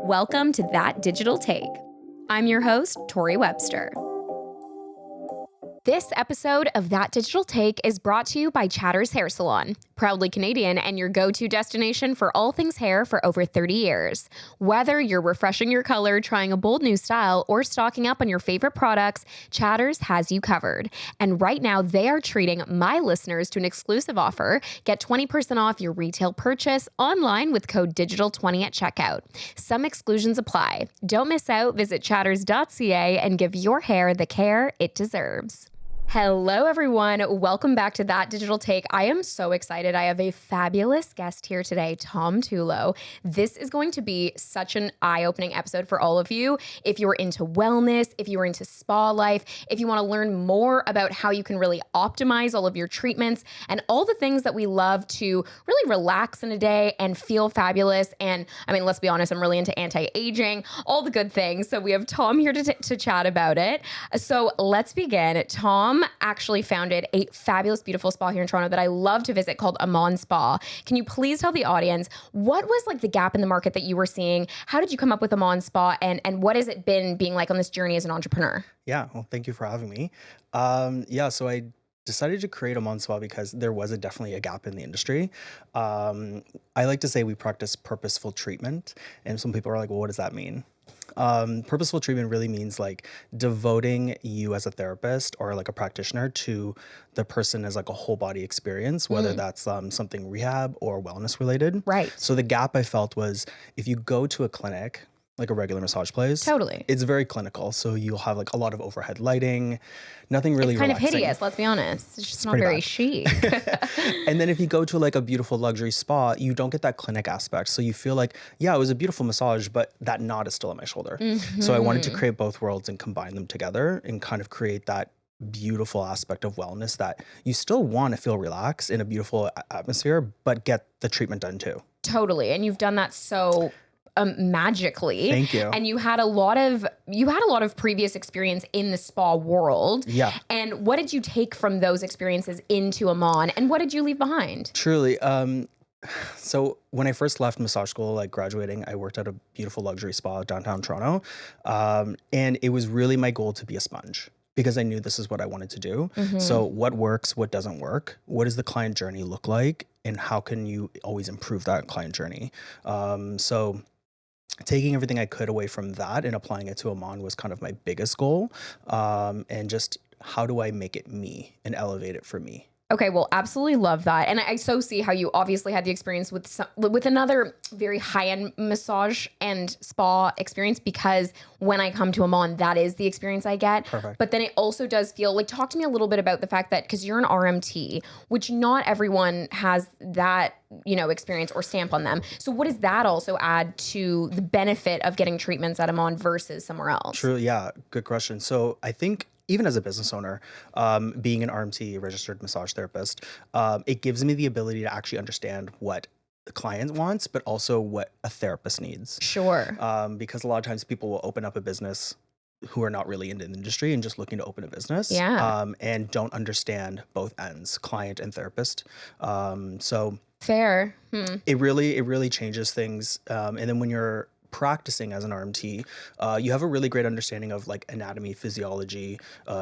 Welcome to That Digital Take. I'm your host, Tori Webster. This episode of That Digital Take is brought to you by Chatter's Hair Salon, proudly Canadian and your go-to destination for all things hair for over 30 years. Whether you're refreshing your color, trying a bold new style, or stocking up on your favorite products, Chatter's has you covered. And right now, they are treating my listeners to an exclusive offer. Get 20% off your retail purchase online with code DIGITAL20 at checkout. Some exclusions apply. Don't miss out. Visit chatters.ca and give your hair the care it deserves. Hello, everyone. Welcome back to That Digital Take. I am so excited. I have a fabulous guest here today, Thom Tullo. This is going to be such an eye-opening episode for all of you. If you're into wellness, if you're into spa life, if you want to learn more about how you can really optimize all of your treatments and all the things that we love to really relax in a day and feel fabulous. And I mean, let's be honest, I'm really into anti-aging, all the good things. So we have Thom here to chat about it. So let's begin. Thom actually founded a fabulous, beautiful spa here in Toronto that I love to visit called Aman Spa. Can you please tell the audience what was like the gap in the market that you were seeing? How did you come up with Aman Spa and what has it been being like on this journey as an entrepreneur? Yeah, well, thank you for having me. So I decided to create Aman Spa because there was definitely a gap in the industry. I like to say we practice purposeful treatment, and some people are like, well, what does that mean? Purposeful treatment really means like devoting you as a therapist or like a practitioner to the person as like a whole body experience, whether that's something rehab or wellness related. Right. So the gap I felt was if you go to a clinic, like a regular massage place. Totally. It's very clinical. So you'll have like a lot of overhead lighting, nothing really It's kind relaxing. of hideous, let's be honest. It's just not pretty very bad. chic. And then if you go to like a beautiful luxury spa, you don't get that clinic aspect. So you feel like, yeah, it was a beautiful massage, but that knot is still on my shoulder. So I wanted to create both worlds and combine them together and kind of create that beautiful aspect of wellness that you still want to feel relaxed in a beautiful atmosphere, but get the treatment done too. Totally. And you've done that so magically. Thank you. And you had a lot of previous experience in the spa world. Yeah. And what did you take from those experiences into Aman and what did you leave behind? Truly. So when I first left massage school, like graduating, I worked at a beautiful luxury spa downtown Toronto. And it was really my goal to be a sponge because I knew this is what I wanted to do. So what works, what doesn't work? What does the client journey look like? And how can you always improve that client journey? So taking everything I could away from that and applying it to Aman was kind of my biggest goal. And just how do I make it me and elevate it for me? Okay, well, absolutely love that. And I so see how you obviously had the experience with another very high-end massage and spa experience because when I come to Aman, that is the experience I get. Perfect. But then it also does feel like, talk to me a little bit about the fact that, because you're an RMT, which not everyone has that, experience or stamp on them. So what does that also add to the benefit of getting treatments at Aman versus somewhere else? True, yeah, good question. So I think even as a business owner, being an RMT, registered massage therapist, it gives me the ability to actually understand what the client wants, but also what a therapist needs. Sure. Because a lot of times people will open up a business who are not really in the industry and just looking to open a business, and don't understand both ends, client and therapist. So fair. it really changes things. And then when you're practicing as an RMT, you have a really great understanding of like anatomy, physiology,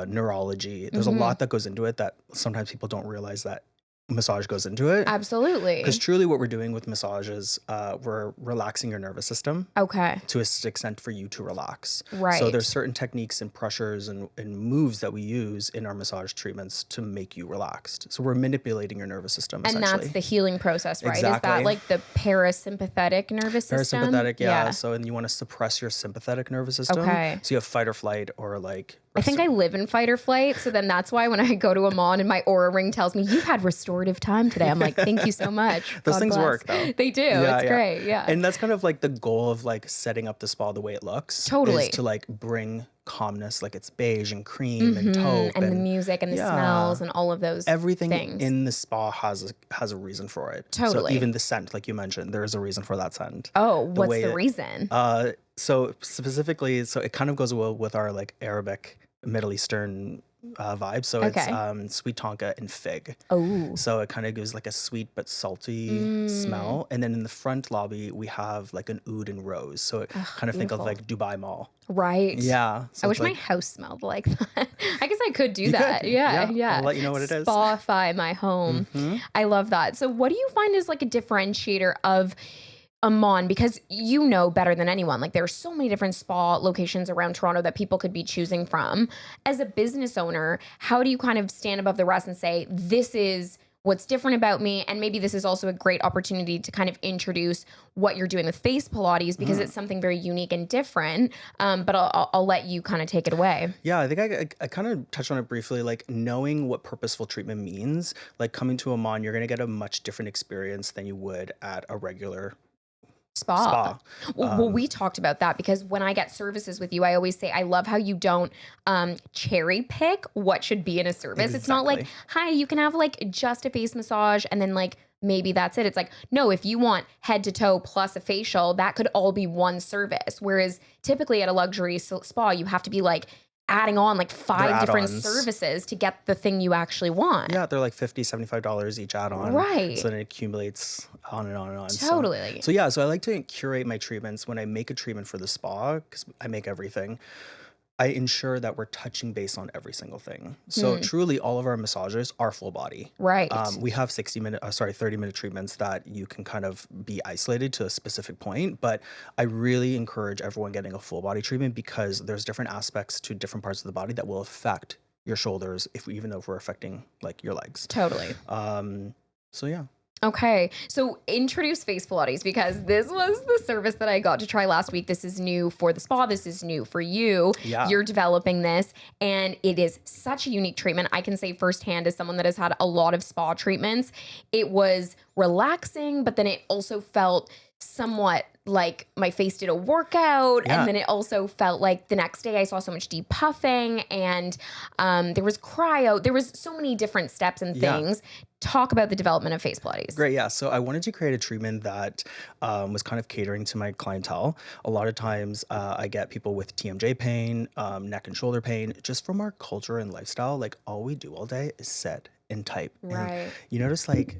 neurology. There's a lot that goes into it that sometimes people don't realize that massage goes into it. Absolutely. Because truly what we're doing with massage is we're relaxing your nervous system. Okay. To an extent for you to relax. Right. So there's certain techniques and pressures and moves that we use in our massage treatments to make you relaxed. So we're manipulating your nervous system, and essentially. that's the healing process, right? Exactly. Is that like the parasympathetic nervous system? Parasympathetic, yeah. So, and you want to suppress your sympathetic nervous system. Okay. So you have fight or flight or like... I think I live in fight or flight. So then that's why when I go to Aman and my aura ring tells me, you've had restorative time today. I'm like, thank you so much. Those God things bless. work though. They do. It's great. Yeah. And that's kind of like the goal of like setting up the spa the way it looks. Totally. Is to like bring calmness, like it's beige and cream and taupe. And the music and the smells and all of those everything things. In the spa has a reason for it. Totally. So even the scent, like you mentioned, there's a reason for that scent. Oh, what's the reason? So specifically, so it kind of goes well with our like Arabic, Middle Eastern vibe. So it's Okay. sweet tonka and fig. Oh. So it kind of gives like a sweet but salty Mm. smell. And then in the front lobby, we have like an oud and rose. So Ugh, kind of think of beautiful. like Dubai Mall. Right. Yeah. I So it's wish my like, house smelled like that. I guess I could do you that. could. Yeah, Yeah. I'll yeah. let you know what it is. Spafy my home. Hmm. I love that. So what do you find is like a differentiator of Amon? Because you know better than anyone. Like there are so many different spa locations around Toronto that people could be choosing from. As a business owner, how do you kind of stand above the rest and say, this is what's different about me? And maybe this is also a great opportunity to kind of introduce what you're doing with Face Pilates because it's something very unique and different. But I'll let you kind of take it away. Yeah, I think I kind of touched on it briefly, like knowing what purposeful treatment means. Like coming to Amman, you're going to get a much different experience than you would at a regular Spa. spa. Well, we talked about that because when I get services with you, I always say, I love how you don't cherry pick what should be in a service. It's not like, Exactly. hi, you can have like just a face massage and then like maybe that's it. It's like, no, if you want head to toe plus a facial, that could all be one service. Whereas typically at a luxury spa, you have to be like adding on like They're 5 different add-ons. services to get the thing you actually want. Yeah, they're like $50, $75 each add-on. Right. So then it accumulates on and on and on. Totally. So yeah, so I like to curate my treatments when I make a treatment for the spa, because I make everything. I ensure that we're touching base on every single thing. So Hmm. truly, all of our massages are full body. Right. We have 30-minute treatments that you can kind of be isolated to a specific point. But I really encourage everyone getting a full body treatment because there's different aspects to different parts of the body that will affect your shoulders, even though if we're affecting like your legs. Totally. So yeah. Okay, so introduce Face Pilates because this was the service that I got to try last week. This is new for the spa. This is new for you. Yeah. You're developing this, and it is such a unique treatment. I can say firsthand, as someone that has had a lot of spa treatments, it was relaxing, but then it also felt somewhat like my face did a workout. Yeah. And then it also felt like the next day I saw so much deep puffing and there was cryo. There was so many different steps and Yeah. things. Talk about the development of Face Pilates. Great, yeah. So I wanted to create a treatment that was kind of catering to my clientele. A lot of times I get people with TMJ pain, neck and shoulder pain, just from our culture and lifestyle. Like all we do all day is sit and type. And Right. you notice like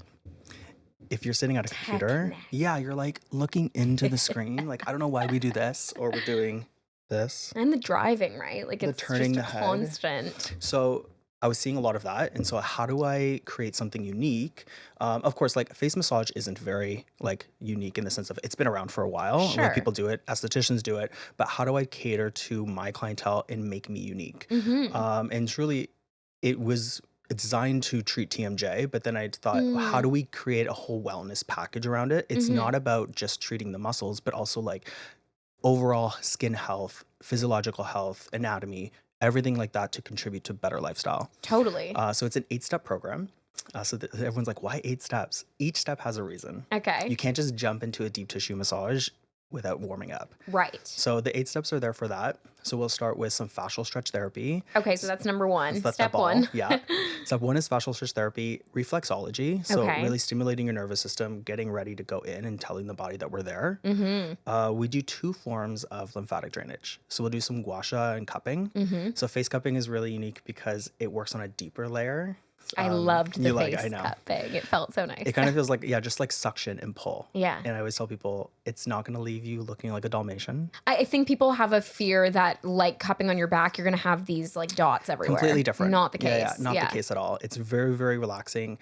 if you're sitting at a computer, neck. yeah, you're like looking into the screen. Like I don't know why we do this or we're doing this. And the driving, right? Like The it's turning just the a head. constant. So I was seeing a lot of that. And so how do I create something unique? Of course, like face massage isn't very like unique in the sense of it's been around for a while. Sure. Like people do it, estheticians do it, but how do I cater to my clientele and make me unique? Mm-hmm. And truly it was designed to treat TMJ, but then I thought, how do we create a whole wellness package around it? It's not about just treating the muscles, but also like overall skin health, physiological health, anatomy, everything like that to contribute to better lifestyle. Totally. So it's an 8-step program. Everyone's like, why 8 steps? Each step has a reason. Okay. You can't just jump into a deep tissue massage without warming up. Right. So the 8 steps are there for that. So we'll start with some fascial stretch therapy. Okay, so that's number one. That's Step the ball. one. Yeah. Step 1 is fascial stretch therapy, reflexology. So Okay. really stimulating your nervous system, getting ready to go in and telling the body that we're there. Mm-hmm. We do 2 forms of lymphatic drainage. So we'll do some gua sha and cupping. Mm-hmm. So face cupping is really unique because it works on a deeper layer. I loved the you like, face I know. cupping. It felt so nice. It kind of feels like, yeah, just like suction and pull. Yeah. And I always tell people it's not going to leave you looking like a Dalmatian. I think people have a fear that like cupping on your back, you're going to have these like dots everywhere. Completely different. Not the case. Yeah, not the case at all. It's very, very relaxing,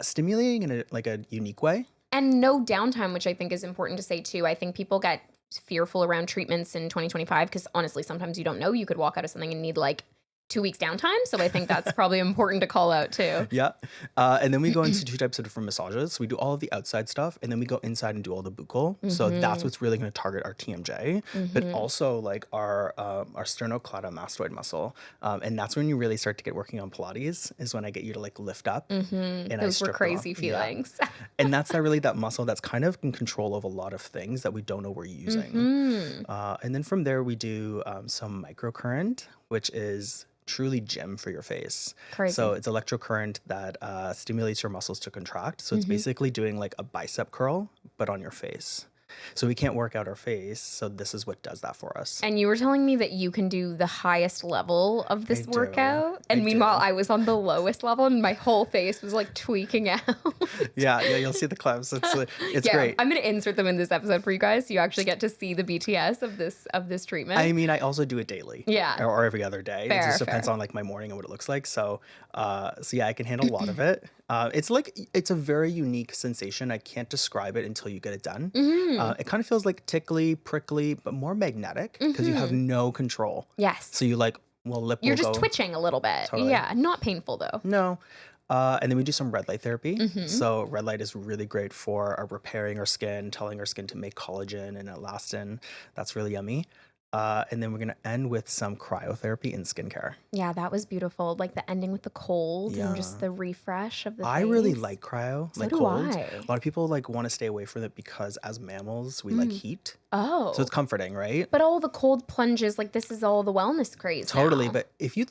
stimulating in a unique way. And no downtime, which I think is important to say too. I think people get fearful around treatments in 2025 because honestly, sometimes you don't know. You could walk out of something and need like 2 weeks downtime. So I think that's probably important to call out too. Yeah. And then we go into 2 types of different massages. So we do all of the outside stuff and then we go inside and do all the buccal. So that's what's really going to target our TMJ, but also like our sternocleidomastoid muscle. And that's when you really start to get working on Pilates is when I get you to like lift up. And I Those were strip them crazy off. feelings. Yeah. And that's not really that muscle that's kind of in control of a lot of things that we don't know we're using. And then from there we do some microcurrent, which is truly gym for your face. Crazy. So it's electrocurrent that stimulates your muscles to contract. So it's basically doing like a bicep curl, but on your face. So we can't work out our face. So this is what does that for us. And you were telling me that you can do the highest level of this do. workout. I And meanwhile, do. I was on the lowest level and my whole face was like tweaking out. Yeah, you'll see the clips. It's Yeah, great. I'm going to insert them in this episode for you guys so you actually get to see the BTS of this treatment. I mean, I also do it daily. Yeah. Or every other day. It Fair, just depends fair. on like my morning and what it looks like. So yeah, I can handle a lot of it. It's a very unique sensation. I can't describe it until you get it done. It kind of feels like tickly, prickly, but more magnetic because you have no control. Yes. So you like, well, lip You're will just go. twitching a little bit. Totally. Yeah, not painful though. No. And then we do some red light therapy. So red light is really great for repairing our skin, telling our skin to make collagen and elastin. That's really yummy. And then we're going to end with some cryotherapy and skincare. Yeah, that was beautiful. Like the ending with the cold and just Yeah. the refresh of the I really face. like cryo, So like do cold. I. A lot of people like want to stay away from it because as mammals, we like heat. Oh. So it's comforting, right? But all the cold plunges, like this is all the wellness craze Totally. now. But if you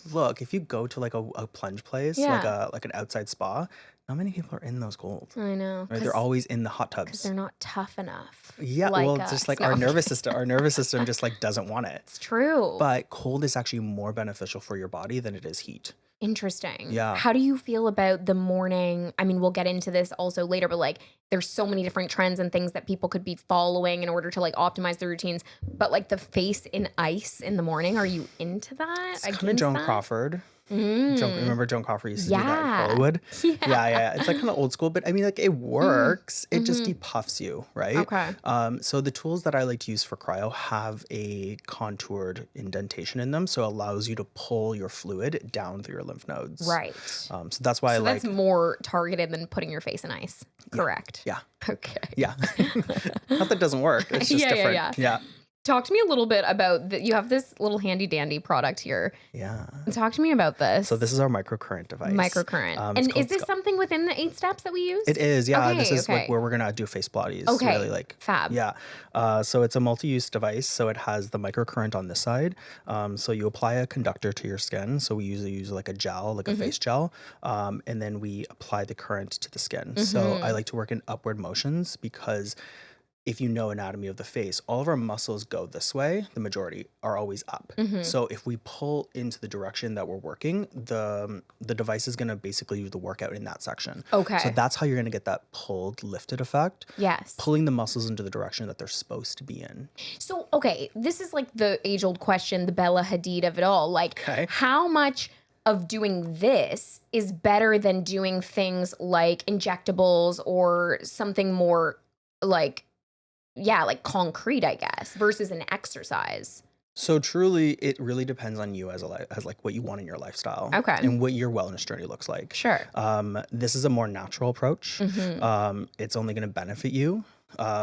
go to like a plunge place, Yeah. like an outside spa, not many people are in those cold. I know. Right? They're always in the hot because tubs. they're not tough enough. Yeah, like well, us. just like No, our I'm nervous kidding. system, our nervous system just like doesn't want it. It's true. But cold is actually more beneficial for your body than it is heat. Interesting. Yeah. How do you feel about the morning? I mean, we'll get into this also later, but like there's so many different trends and things that people could be following in order to like optimize their routines. But like the face in ice in the morning, are you into that? It's kind of Against Joan that? Crawford. Mm. Remember Joan Crawford used to do that in Yeah. Hollywood? Yeah. Yeah. It's like kind of old school, but I mean, like it works. It just depuffs you, right? Okay. So the tools that I like to use for cryo have a contoured indentation in them, so it allows you to pull your fluid down through your lymph nodes. Right. So that's why I So like. that's more targeted than putting your face in ice. Correct. Yeah. Okay. Yeah. Not that it doesn't work. It's just different. Yeah. Talk to me a little bit about you have this little handy dandy product here. Yeah. Talk to me about this. So this is our microcurrent device. Microcurrent. It's And called is this something within the 8 steps that we use? It is, yeah. This Okay, is like okay. where we're gonna do Face Pilates. Okay, Really like fab. Yeah. So it's a multi-use device. So it has the microcurrent on this side. So you apply a conductor to your skin. So we usually use like a gel, like a face gel, and then we apply the current to the skin. So I like to work in upward motions because if you know anatomy of the face, all of our muscles go this way. The majority are always up. So if we pull into the direction that we're working, the device is going to basically do the workout in that section. Okay. So that's how you're going to get that pulled, lifted effect. Yes. Pulling the muscles into the direction that they're supposed to be in. So, okay, this is like the age-old question, the Bella Hadid of it all. Like, Okay. how much of doing this is better than doing things like injectables or something more like, like concrete, I guess, versus an exercise? So truly, it really depends on you as like what you want in your lifestyle. Okay. And what your wellness journey looks like. Sure. This is a more natural approach. It's only going to benefit you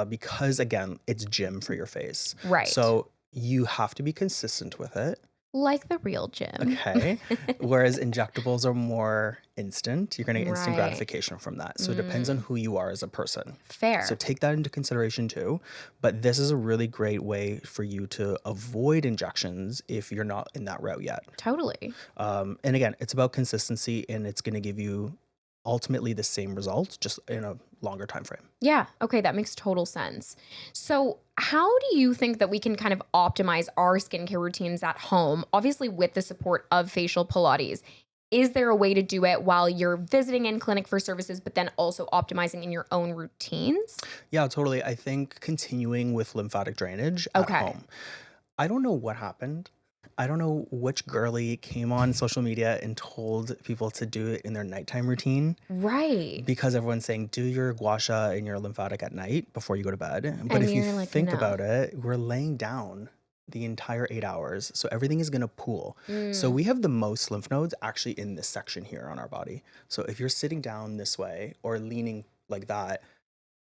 because again, it's gym for your face. Right. So you have to be consistent with it. Like the real gym. Okay. Whereas injectables are more instant. You're going to get instant Right. gratification from that. So it depends on who you are as a person. Fair. So take that into consideration too. But this is a really great way for you to avoid injections if you're not in that route yet. Totally. And again, it's about consistency and it's going to give you ultimately the same result, just in a longer time frame. Yeah. Okay. That makes total sense. So, how do you think that we can kind of optimize our skincare routines at home? Obviously, with the support of facial Pilates. Is there a way to do it while you're visiting in clinic for services, but then also optimizing in your own routines? Yeah, totally. I think continuing with lymphatic drainage at Okay. home. I don't know what happened. I don't know which girly came on social media and told people to do it in their nighttime routine Right. because everyone's saying do your gua sha and your lymphatic at night before you go to bed. But And if you you're like, think no. about it, we're laying down the entire 8 hours. So everything is going to pool. Mm. So we have the most lymph nodes actually in this section here on our body. So if you're sitting down this way or leaning like that,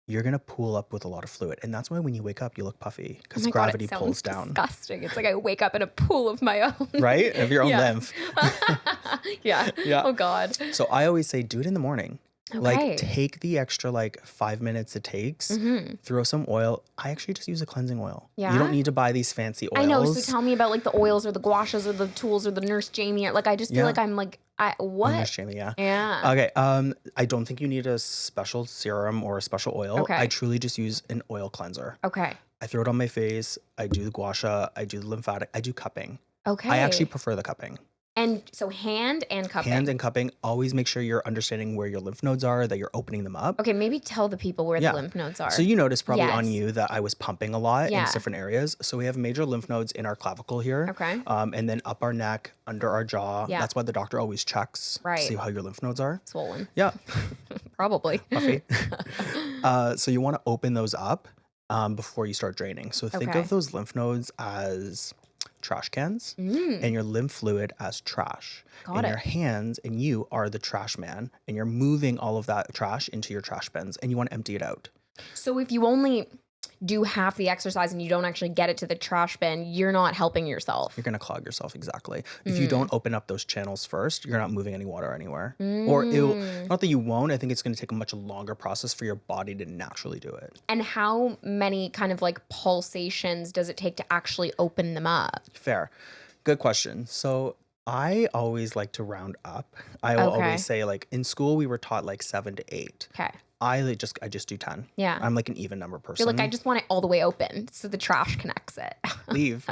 you're going to pool up with a lot of fluid. And that's why when you wake up, you look puffy Oh because my God, gravity it sounds pulls down. disgusting. It's like I wake up in a pool of my own. Right? Of your own Yeah. lymph. Yeah. Yeah. Oh God. So I always say do it in the morning. Okay. Like take the extra like 5 minutes it takes, throw some oil. I actually just use a cleansing oil. Yeah? You don't need to buy these fancy oils. I know. So tell me about like the oils or the gua shas or the tools or the Nurse Jamie. Like I just feel Yeah. like I'm like What? shaming, yeah. Yeah. Okay, I don't think you need a special serum or a special oil. I Okay. truly just use an oil cleanser. Okay. I throw it on my face. I do the gua sha. I do the lymphatic. I do cupping. I actually Okay. prefer the cupping. And so hand and Hand cupping. and cupping, always make sure you're understanding where your lymph nodes are, that you're opening them up. Okay, maybe tell the people where the Yeah. lymph nodes So are. you noticed probably on Yes. you that I was pumping a lot in Yeah. different areas. So we have major lymph nodes in our clavicle here, Okay. and then up our neck, under our jaw. Yeah. That's why the doctor always checks to see Right. how your lymph nodes are. Swollen. Yeah, Probably. puffy. So you want to open those up before you start draining. So think Okay. of those lymph nodes as trash cans Mm, and your lymph fluid as trash. got And it. your hands and you are the trash man, and you're moving all of that trash into your trash bins, and you want to empty it out. So if you only do half the exercise and you don't actually get it to the trash bin, you're not helping yourself. You're going to clog yourself, exactly. If you Mm. don't open up those channels first, you're not moving any water anywhere. Or it'll, Mm. not that you won't, I think it's going to take a much longer process for your body to naturally do it. And how many kind of like pulsations does it take to actually open them up? Fair. Good question. So I always like to round up. I will Okay. always say, like, in school we were taught like 7 to 8. Okay. I just do 10. Yeah. I'm like an even number person. You're like, I just want it all the way open so the trash connects it. leave.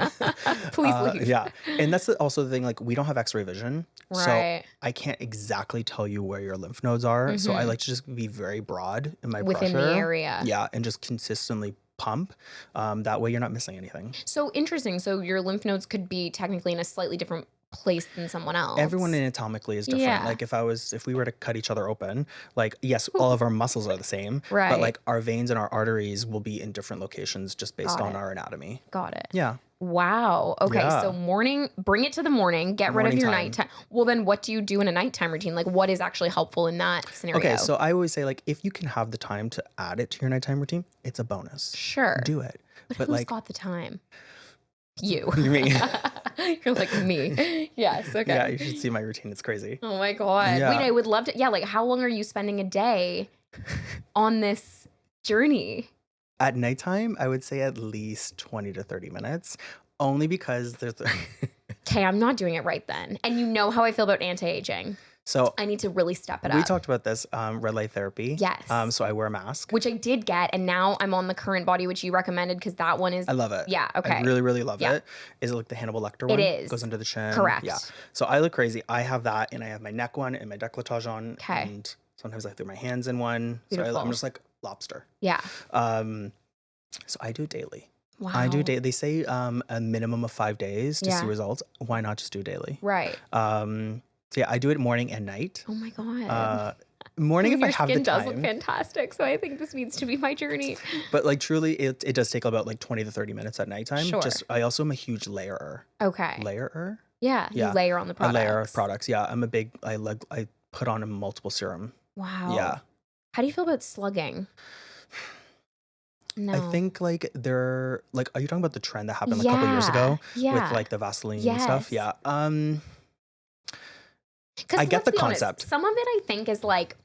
Please leave. Yeah. And that's also the thing, like, we don't have x-ray vision. So Right. I can't exactly tell you where your lymph nodes are. So I Mhm. like to just be very broad in my Within the pressure. area. Yeah. And just consistently pump. That way you're not missing anything. So interesting. So your lymph nodes could be technically in a slightly different place than someone else. Everyone anatomically is different. Yeah. Like if we were to cut each other open, like, yes, all of our muscles are the same, Right. but like our veins and our arteries will be in different locations just based Got on it. our anatomy. Got it. Yeah. Wow. Okay. Yeah. So morning, bring it to the morning, get rid of Morning your time. nighttime. Well, then what do you do in a nighttime routine? Like what is actually helpful in that scenario? Okay, so I always say, like, if you can have the time to add it to your nighttime routine, it's a bonus. Sure. Do it. But But who's like, got the time? You. Me. You're like me. Yes. Okay. yeah, you should see my routine. It's crazy. Oh my God. Yeah. Wait, I would love to. Yeah. Like how long are you spending a day on this journey? At nighttime, I would say at least 20 to 30 minutes, only because there's Okay. I'm not doing it right then. And you know how I feel about anti-aging. so I need to really step it we up. talked about this red light therapy. Yes. So I wear a mask. Which I did get. And now I'm on the current body, which you recommended because that one is. I love it. Yeah. Okay. I really, really love Yeah. it. Is it like the Hannibal Lecter It one? is. Goes under the chin. Correct. Yeah. So I look crazy. I have that, and I have my neck one and my décolletage on. Okay. And sometimes I throw my hands in one. So Beautiful. I'm just like lobster. Yeah. So I do it daily. Wow. I do daily. They say a minimum of 5 days to Yeah. see results. Why not just do it daily? Right. So yeah, I do it morning and night. Oh my God. Morning if Your I have the skin does look time, fantastic. So I think this needs to be my journey. but like truly, it does take about like 20 to 30 minutes at nighttime. Sure. Just I also am a huge layerer. Okay. Layerer? Yeah. Yeah. You layer on the A products. layer of products. Yeah, I'm a big. I put on a multiple serum. Wow. Yeah. How do you feel about slugging? No. I think like they're like. Are you talking about the trend that happened like a couple years ago Yeah. with like the Vaseline and stuff? Yes. Yeah. 'Cause I get let's the be honest, concept. some of it I think is like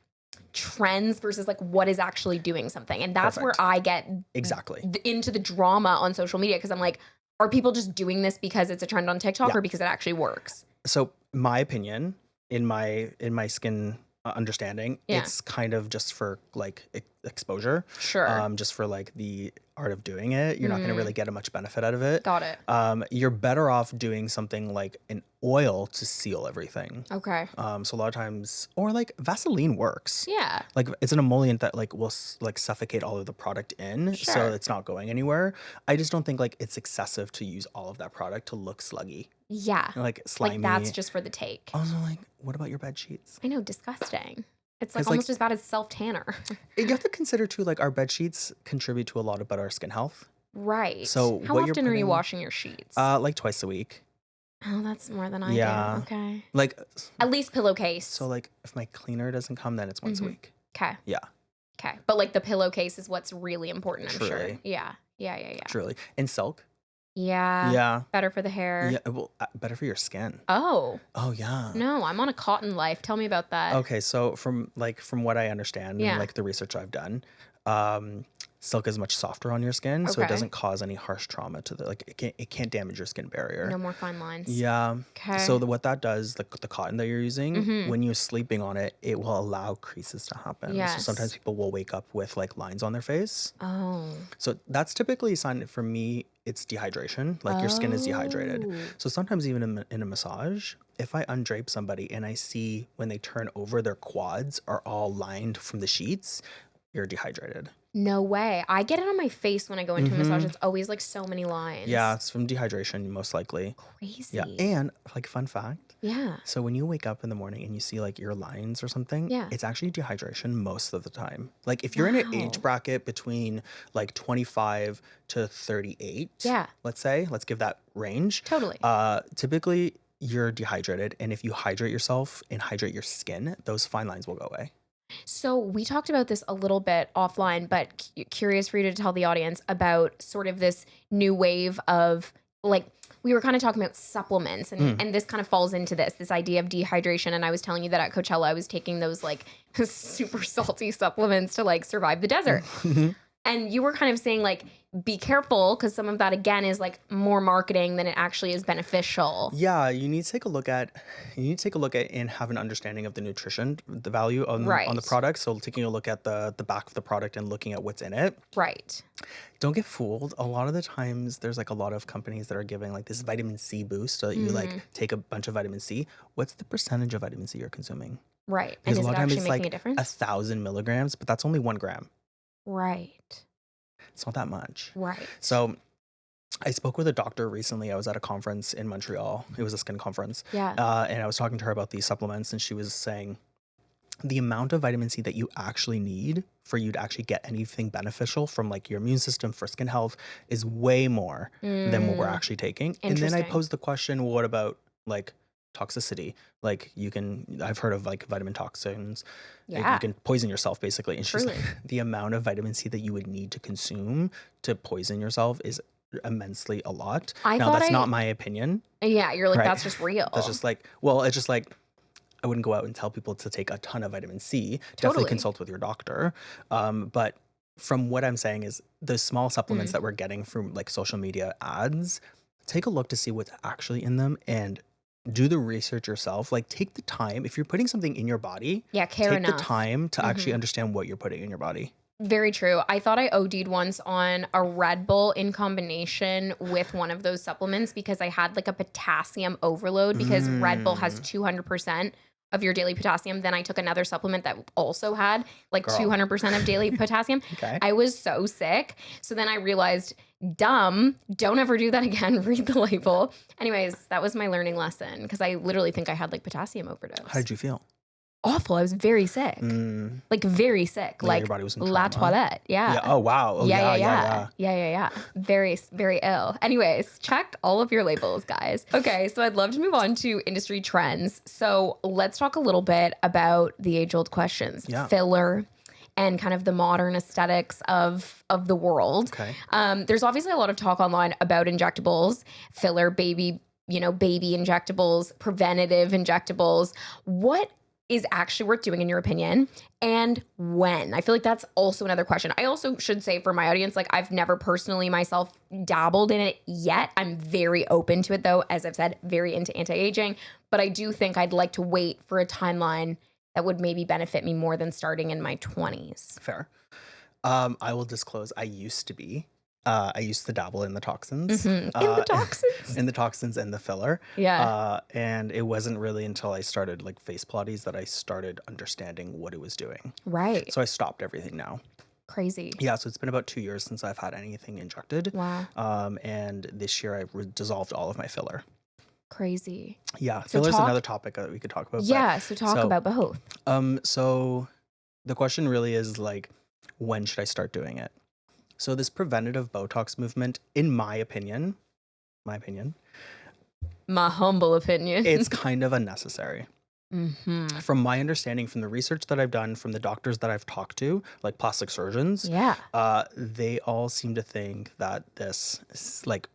trends versus like what is actually doing something. And that's where Perfect. I get Exactly. into the drama on social media because I'm like, are people just doing this because it's a trend on TikTok Yeah. or because it actually works? So my opinion, in my skin understanding, Yeah. it's kind of just for like exposure. Sure. Just for like the art of doing it. You're not going to Mm. really get a much benefit out of it. Got it. You're better off doing something like an oil to seal everything. Okay. So a lot of times, or like Vaseline works. Yeah. Like it's an emollient that like will like suffocate all of the product in, so Sure. it's not going anywhere. I just don't think like it's excessive to use all of that product to look sluggy, Yeah. like slimy. Like that's just for the take. Also, like, what about your bed sheets? I know, disgusting. It's like 'Cause, like- almost as bad as self tanner. You have to consider too, like our bed sheets contribute to a lot about our skin health. Right. So how what you're often are you putting- washing your sheets? Like twice a week. Oh, that's more than I Yeah. do. Okay. Like, At least pillowcase. so like if my cleaner doesn't come, then it's once Mhm. a week. Okay. Yeah, Okay. But like the pillowcase is what's really important, I'm sure. Truly. Yeah. Yeah. Yeah. Yeah. truly. And silk. Yeah. Yeah. Better for the hair. Yeah. Well, better for your skin. Oh, Oh yeah. no. I'm on a cotton life. Tell me about that. Okay, so from what I understand Yeah. and like the research I've done, um, silk is much softer on your skin, so it Okay. doesn't cause any harsh trauma to the, like, it can't damage your skin barrier. No more fine lines. Yeah. So Okay. what that does, the cotton that you're using, Mm-hmm. when you're sleeping on it, it will allow creases to happen. So sometimes Yes. people will wake up with like lines on their face. Oh. So that's typically a sign for me, it's dehydration. Like your skin is dehydrated. Oh. So sometimes even in a massage, if I undrape somebody and I see when they turn over, their quads are all lined from the sheets, you're dehydrated. No way. I get it on my face when I go into a massage. It's always like so many lines. Yeah, it's from dehydration, most likely. Crazy. Yeah. And like fun fact. Yeah. So when you wake up in the morning and you see like your lines or something, Yeah. it's actually dehydration most of the time. Like if you're in an age Wow. bracket between like 25 to 38, Yeah. let's say, let's give that range. Totally. Typically you're dehydrated, and if you hydrate yourself and hydrate your skin, those fine lines will go away. So we talked about this a little bit offline, but curious for you to tell the audience about sort of this new wave of like we were kind of talking about supplements and this kind of falls into this idea of dehydration. And I was telling you that at Coachella, I was taking those like super salty supplements to like survive the desert. And you were kind of saying like, be careful because some of that again is like more marketing than it actually is beneficial. Yeah, you need to take a look at and have an understanding of the nutrition, the value on the Right. product. So taking a look at the back of the product and looking at what's in it. Right. Don't get fooled. A lot of the times there's like a lot of companies that are giving like this vitamin C boost so that you like take a bunch of vitamin C. What's the percentage of vitamin C you're consuming? Right. Because And is a lot it of times actually it's making like a difference? 1,000 milligrams, but that's only 1 gram. Right. It's not that much. Right. So I spoke with a doctor recently. I was at a conference in Montreal. It was a skin conference. Yeah. And I was talking to her about these supplements, and she was saying the amount of vitamin C that you actually need for you to actually get anything beneficial from like your immune system for skin health is way more than what we're actually taking. And then I Interesting. posed the question, well, what about like toxicity? Like I've heard of like vitamin toxins. Like, Yeah. you can poison yourself basically. And she's Truly. like, the amount of vitamin C that you would need to consume to poison yourself is immensely a lot. I Now, thought that's not my opinion, Yeah, you're like, right? that's just real. That's just like, well, it's just like, I wouldn't go out and tell people to take a ton of vitamin C. Definitely Totally. consult with your doctor. But from what I'm saying is the small supplements that we're getting from like social media ads, take a look to see what's actually in them and do the research yourself. Like take the time. If you're putting something in your body, Yeah, care take enough. the time to actually understand what you're putting in your body. Very true. I thought I OD'd once on a Red Bull in combination with one of those supplements because I had like a potassium overload because Red Bull has 200% of your daily potassium. Then I took another supplement that also had like Girl. 200% of daily potassium. Okay. I was so sick. So then I realized, dumb, don't ever do that again. Read the label. Anyways, that was my learning lesson because I literally think I had like potassium overdose. How did you feel? Awful. I was very sick. Like very sick. Like Like your body was in La trauma? Toilette. Yeah. Yeah. Oh, wow. Oh, Yeah. Very, very ill. Anyways, check all of your labels, guys. Okay, so I'd love to move on to industry trends. So let's talk a little bit about the age-old questions. Yeah. Filler and kind of the modern aesthetics of the world. Okay. There's obviously a lot of talk online about injectables, filler, baby injectables, preventative injectables. What is actually worth doing in your opinion, and when? I feel like that's also another question. I also should say for my audience, like I've never personally myself dabbled in it yet. I'm very open to it though. As I've said, very into anti-aging, but I do think I'd like to wait for a timeline that would maybe benefit me more than starting in my 20s. Fair. I will disclose I used to dabble in the toxins. In the toxins? In the toxins and the filler. Yeah. And it wasn't really until I started like Face Pilates that I started understanding what it was doing. Right. So I stopped everything now. Crazy. Yeah, so it's been about 2 years since I've had anything injected. Wow. And this year I dissolved all of my filler. Crazy. Yeah, So filler's talk- another topic that we could talk about. Yeah. So talk about both. So the question really is like, when should I start doing it? So this preventative Botox movement, in my opinion, My humble opinion. it's kind of unnecessary. Mm-hmm. From my understanding, from the research that I've done, from the doctors that I've talked to, like plastic surgeons, Yeah. they all seem to think that this like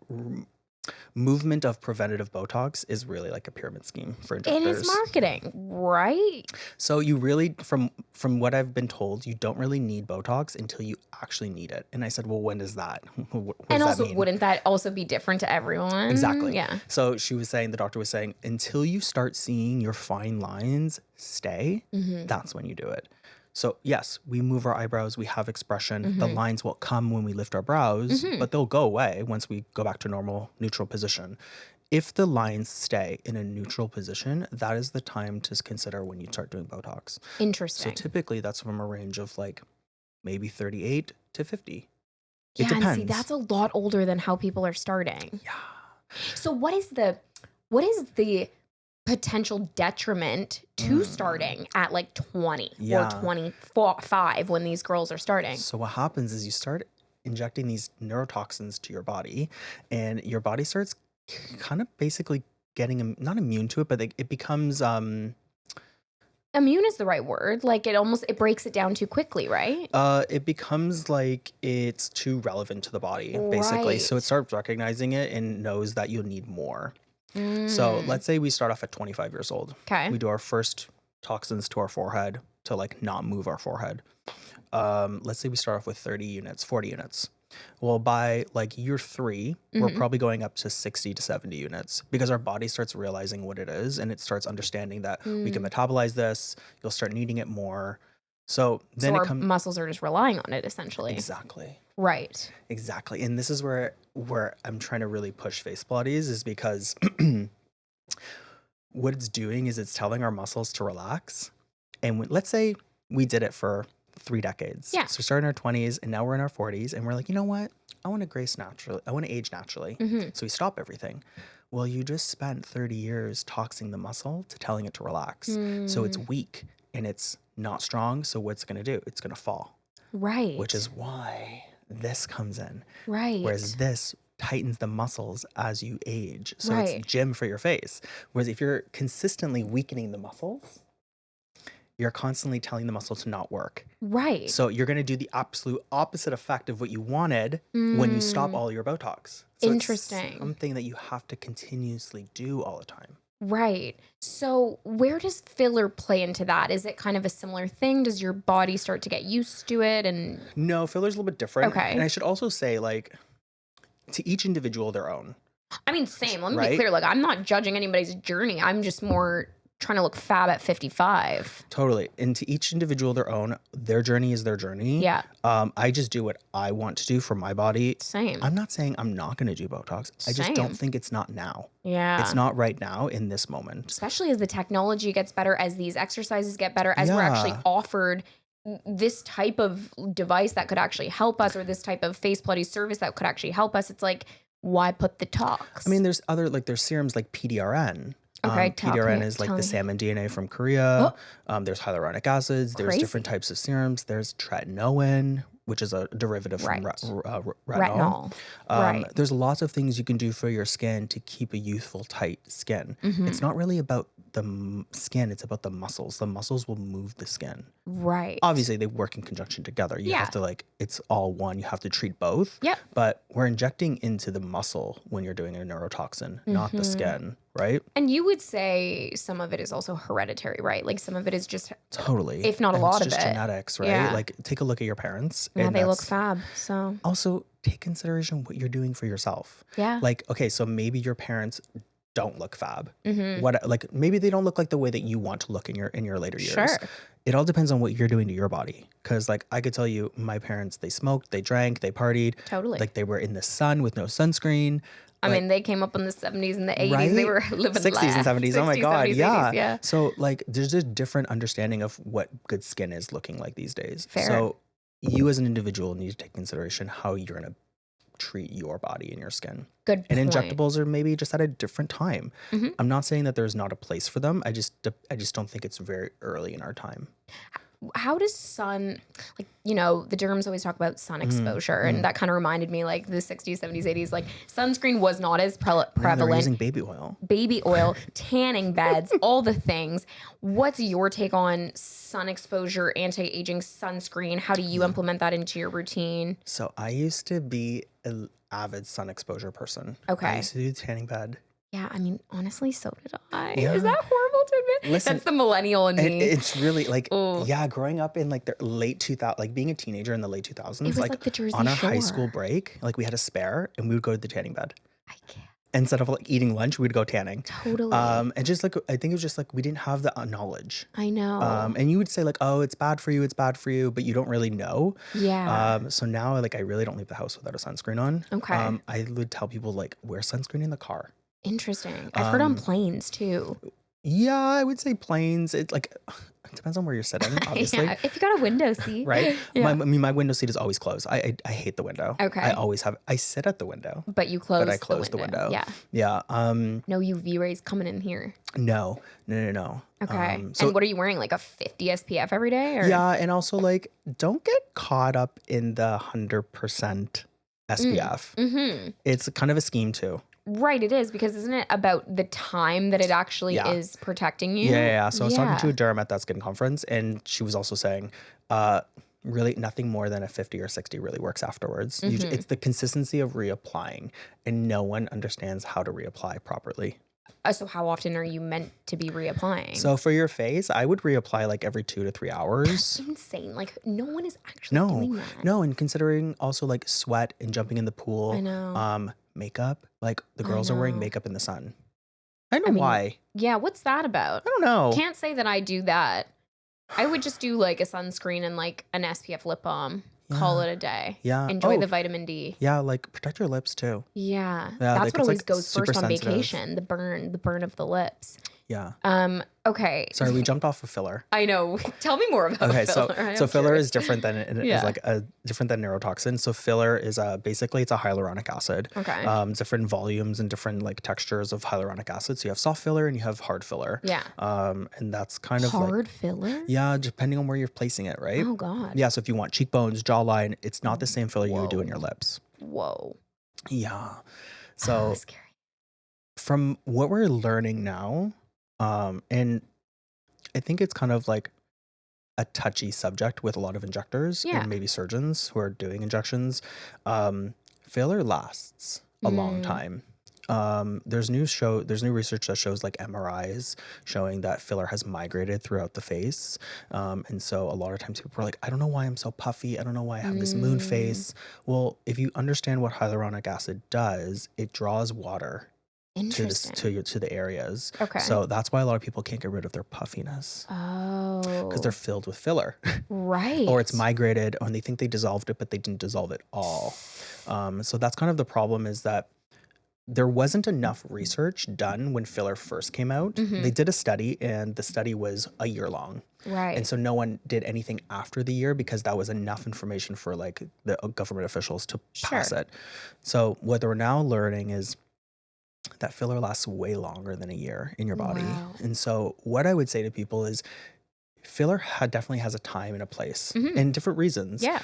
Movement of preventative Botox is really like a pyramid scheme for And it's injectors. marketing, right? So you really, from what I've been told, you don't really need Botox until you actually need it. And I said, well, when is that? What does And that also, mean? wouldn't that also be different to everyone? Exactly. Yeah. So she was saying, the doctor was saying, until you start seeing your fine lines stay, Mm-hmm. that's when you do it. So yes, we move our eyebrows, we have expression. The Mm-hmm. lines will come when we lift our brows, Mm-hmm. but they'll go away once we go back to normal neutral position. If the lines stay in a neutral position, that is the time to consider when you start doing Botox. So Interesting. typically that's from a range of like maybe 38 to 50. It Yeah, and see, depends. that's a lot older than how people are starting. Yeah. So what is the potential detriment to starting at like 20 or Yeah. 25 when these girls are starting? So what happens is you start injecting these neurotoxins to your body, and your body starts kind of basically getting not immune to it, but it becomes Immune is the right word. Like it breaks it down too quickly, right? it becomes like it's too relevant to the body, basically. So it Right. starts recognizing it and knows that you'll need more. So Mm. let's say we start off at 25 years old. Okay. We do our first toxins to our forehead to like not move our forehead. Let's say we start off with 30 units, 40 units. Well, by like year 3, we're Mhm. probably going up to 60 to 70 units because our body starts realizing what it is and it starts understanding that we can Mm. metabolize this. You'll start needing it more. So then So it our comes muscles are just relying on it essentially. exactly. Right. Exactly. And this is where I'm trying to really push Face Pilates is because what it's doing is it's telling our muscles to relax. And let's say we did it for 3 decades. Yeah. So we started in our 20s and now we're in our 40s and we're like, you know what? I want to grace naturally. I want to age naturally. Mhm. So we stop everything. Well, you just spent 30 years toxing the muscle to telling it to relax. So it's Mm. weak and it's not strong. So what's it going to do? It's going to fall, Right. which is why this comes in. right. Whereas this tightens the muscles as you age. So Right. it's gym for your face. Whereas if you're consistently weakening the muscles, you're constantly telling the muscle to not work. Right. So you're going to do the absolute opposite effect of what you wanted when you stop Mm. all your Botox. So Interesting. it's something that you have to continuously do all the time. Right. So where does filler play into that? Is it kind of a similar thing? Does your body start to get used to it? And No, filler's a little bit different. And okay. I should also say, like, to each individual their own, I mean, same. Let me be right? clear. Like, I'm not judging anybody's journey. I'm just more trying to look fab at 55. Totally. And to each individual their own. Their journey is their journey. Yeah. I just do what I want to do for my body. Same. I'm not saying I'm not going to do Botox. I just don't Same. think it's not now. Yeah. It's not right now in this moment. Especially as the technology gets better, as these exercises get better, as we're actually Yeah. offered this type of device that could actually help us, or this type of face Pilates service that could actually help us. It's like, why put the tox? I mean, there's there's serums like PDRN. Okay, PDRN is like the salmon DNA from Korea. There's hyaluronic acids. There's different Crazy. types of serums. There's tretinoin, which is a derivative from Right. retinol. retinol. Right. There's lots of things you can do for your skin to keep a youthful, tight skin. Mhm. It's not really about the skin. It's about the muscles. The muscles will move the skin. Right. Obviously, they work in conjunction together. You Yeah. have to it's all one. You have to treat both. Yep. But we're injecting into the muscle when you're doing a neurotoxin, not the Mhm. skin, right? And you would say some of it is also hereditary, right? Like some of it is just, Totally. if not a And lot it's of just it. genetics, right? Yeah. Like take a look at your parents. Yeah, and they look that's- fab. So Also, take consideration what you're doing for yourself. yeah. Like, okay, so maybe your parents don't look fab. Mhm. What like maybe they don't look like the way that you want to look in your later years. Sure. It all depends on what you're doing to your body. Cause like I could tell you, my parents, they smoked, they drank, they partied. Totally. Like they were in the sun with no sunscreen. I like- mean, they came up in the 70s and the 80s. They Right? were living 60s and life. 70s. Oh my 60s, God. 70s, Yeah. 80s, yeah. So like there's a different understanding of what good skin is looking like these days. Fair. So you as an individual need to take consideration how you're going to treat your body and your skin. Good And point. injectables are maybe just at a different time. Mhm. I'm not saying that there's not a place for them. I just don't think it's very early in our time. How does sun, like, the derms always talk about sun exposure, mhm. and that kind of reminded me, like, the 60s, 70s, 80s, like, sunscreen was not as Now they're prevalent. using baby oil. Baby oil, tanning beds, all the things. What's your take on sun exposure, anti-aging sunscreen? How do you implement that into your routine? So I used to be avid sun exposure person. Okay. I used to do the tanning bed. Yeah, I mean, honestly, so did I. Yeah. Is that horrible to admit? Listen, That's the millennial in me. it's really like, Oh, yeah, growing up in like the late 2000s, like being a teenager in the late it 2000s, was like like the Jersey on a Shore. high school break, like we had a spare and we would go to the tanning bed. I can't. Instead of like eating lunch, we'd go tanning. Totally. And just like, I think it was just like, we didn't have the knowledge. I know. And you would say like, oh, it's bad for you, but you don't really know. Yeah. So now like I really don't leave the house without a sunscreen on. Okay. I would tell people like wear sunscreen in the car. Interesting. I've heard on Um, planes too. yeah, I would say planes. It like it depends on where you're sitting, obviously. Yeah, if you got a window seat. Right? Yeah. I mean, my window seat is always closed. I hate the window. Okay. I always have. I sit at the window, But you close but I close the window. Yeah. Yeah. No UV rays coming in here. No. Okay. So And what are you wearing? Like a 50 SPF every day? Or? yeah, and also like don't get caught up in the 100% SPF. Mm-hmm. It's kind of a scheme too. Right, it is, because isn't it about the time that it actually Yeah. is protecting you? Yeah. So I was talking to Yeah. a derm at that skin conference, and she was also saying, really nothing more than a 50 or 60 really works afterwards. Mhm. It's the consistency of reapplying, and no one understands how to reapply properly. So how often are you meant to be reapplying? So for your face, I would reapply like every 2 to 3 hours. Insane. Like no one is actually doing that. No, and considering also like sweat and jumping in the pool, I know. makeup, like the I girls are wearing know. makeup in the sun. I know I mean, why. Yeah, what's that about? I don't know. Can't say that I do that. I would just do like a sunscreen and like an SPF lip balm. Call Yeah. it a day. Yeah. Enjoy Oh, the vitamin D. yeah, like protect your lips too. Yeah. Yeah, That's like what it's always like goes super first on sensitive. vacation. The burn of the lips. Yeah. Okay. Sorry, we jumped off of filler. I know. Tell me more about Okay, filler. I so am filler curious. is different than it is Yeah. like a different than neurotoxin. So filler is basically it's a hyaluronic acid. Okay. Different volumes and different like textures of hyaluronic acid. So you have soft filler and you have hard filler. Yeah. And that's kind of like Hard filler? yeah, depending on where you're placing it, right? Oh God. Yeah, so if you want cheekbones, jawline, it's not the same filler you would do in Whoa. your lips. Whoa. Yeah. Oh, So scary. from what we're learning now, and I think it's kind of like a touchy subject with a lot of injectors Yeah. and maybe surgeons who are doing injections. Filler lasts a long Mm. time. There's new research that shows like MRIs showing that filler has migrated throughout the face. And so a lot of times people are like, I don't know why I'm so puffy. I don't know why I have this moon Mm. face. Well, if you understand what hyaluronic acid does, it draws water to this Interesting. to the areas. Okay. So that's why a lot of people can't get rid of their puffiness because they're Oh. filled with filler. Right. Or it's migrated and they think they dissolved it, but they didn't dissolve it all. So that's kind of the problem is that there wasn't enough research done when filler first came out. Mhm. They did a study and the study was a year long. Right. And so no one did anything after the year because that was enough information for like the government officials to pass Sure. it. So what we're now learning is that filler lasts way longer than a year in your body. Wow. And so what I would say to people is filler definitely has a time and a place Mhm. and different reasons. Yeah.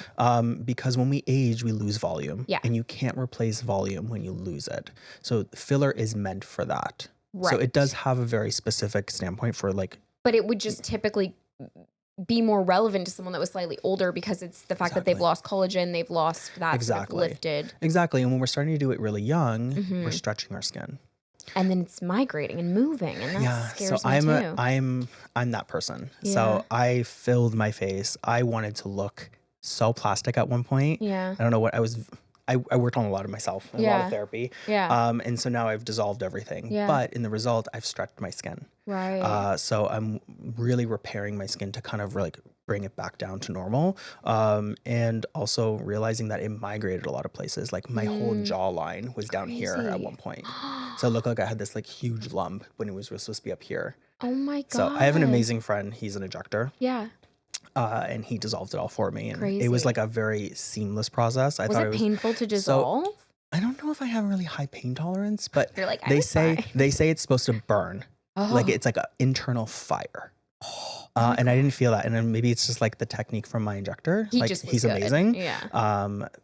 Because when we age, we lose volume. Yeah. And you can't replace volume when you lose it. So filler is meant for that. Right. So it does have a very specific standpoint for like, But it would just typically be more relevant to someone that was slightly older because it's the fact that they've Exactly. lost collagen, they've lost that sort of Exactly. lifted, exactly. And when we're starting to do it really young, we're Mhm. stretching our skin. and then it's migrating and moving, and that Yeah. scares So me too. I'm that person. Yeah. So I filled my face. I wanted to look so plastic at one point. Yeah. I don't know what I worked on a lot of myself, and a lot Yeah. of therapy. Yeah. And so now I've dissolved everything. Yeah. But in the result, I've stretched my skin. Right. So I'm really repairing my skin to kind of like bring it back down to normal. And also realizing that it migrated a lot of places. Like my whole Mm. jawline was down here at Crazy. one point. So it looked like I had this like huge lump when it was supposed to be up here. Oh my God. So I have an amazing friend. He's an injector. Yeah. And he dissolved it all for me. And it Crazy. was like a very seamless process. I Was thought it it was painful to dissolve? I don't know if I have a really high pain tolerance, but You're like, I they was say fine. they say it's supposed to burn. Like Oh. it's like an internal fire. my And I didn't feel that. And then maybe it's just like the technique from my injector. He Like just was he's good. amazing. Yeah.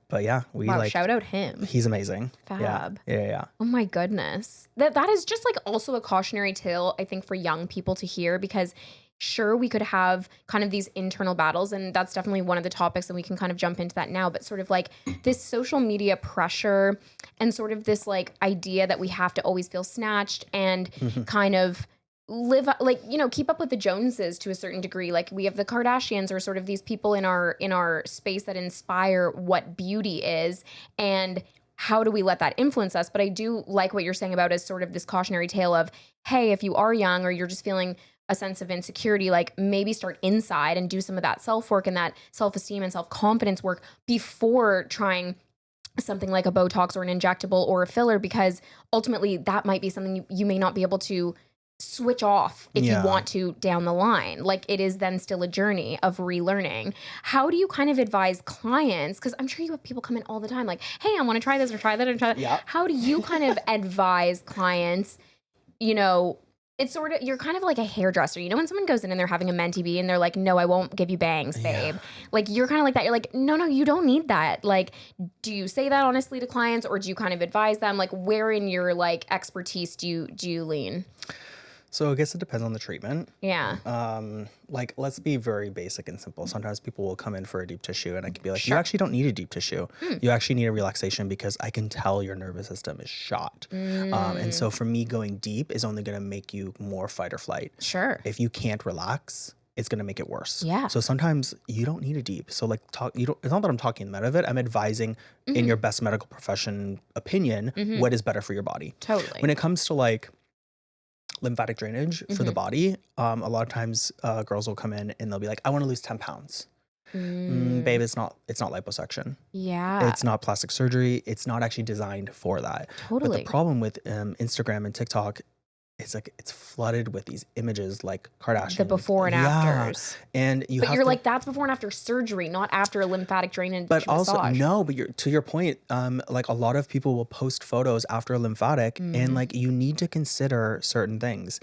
But yeah, we Wow. like Shout out him. he's amazing. Yeah. Fab. Yeah. Oh my goodness. That is just like also a cautionary tale, I think, for young people to hear, because sure, we could have kind of these internal battles, and that's definitely one of the topics, and we can kind of jump into that now, but sort of like this social media pressure and sort of this like idea that we have to always feel snatched and kind of live like, you know, keep up with the Joneses to a certain degree. Like we have the Kardashians or sort of these people in our space that inspire what beauty is, and how do we let that influence us? But I do like what you're saying about as sort of this cautionary tale of, hey, if you are young or you're just feeling a sense of insecurity, like maybe start inside and do some of that self-work and that self-esteem and self-confidence work before trying something like a Botox or an injectable or a filler, because ultimately that might be something you may not be able to switch off if you want to down the line. Like it is then still a journey of relearning. How do you kind of advise clients? Because I'm sure you have people come in all the time like, hey, I want to try this or try that or try that. Yeah. How do you kind of advise clients, you know, it's sort of, you're kind of like a hairdresser. You know, when someone goes in and they're having a Menti B and they're like, no, I won't give you bangs, babe. Yeah. Like you're kind of like that. You're like, no, you don't need that. Like, do you say that honestly to clients, or do you kind of advise them? Like where in your like expertise do you lean? So I guess it depends on the treatment. Yeah. Like let's be very basic and simple. Sometimes people will come in for a deep tissue and I can be like, Sure. you actually don't need a deep tissue. You actually need a relaxation because I can tell your nervous system is shot. And so for me, going deep is only going to make you more fight or flight. Sure. If you can't relax, it's going to make it worse. Yeah. So sometimes you don't need a deep. So like it's not that I'm talking them out of it. I'm advising in your best medical profession opinion, what is better for your body. Totally. When it comes to like lymphatic drainage for the body, a lot of times girls will come in and they'll be like, I want to lose 10 pounds. Babe, it's not liposuction. Yeah. It's not plastic surgery. It's not actually designed for that. Totally. But the problem with Instagram and TikTok, it's like it's flooded with these images like Kardashian. The before and afters. And but you're like, that's before and after surgery, not after a lymphatic drainage but also massage. no, but to your point, like a lot of people will post photos after a lymphatic and like you need to consider certain things.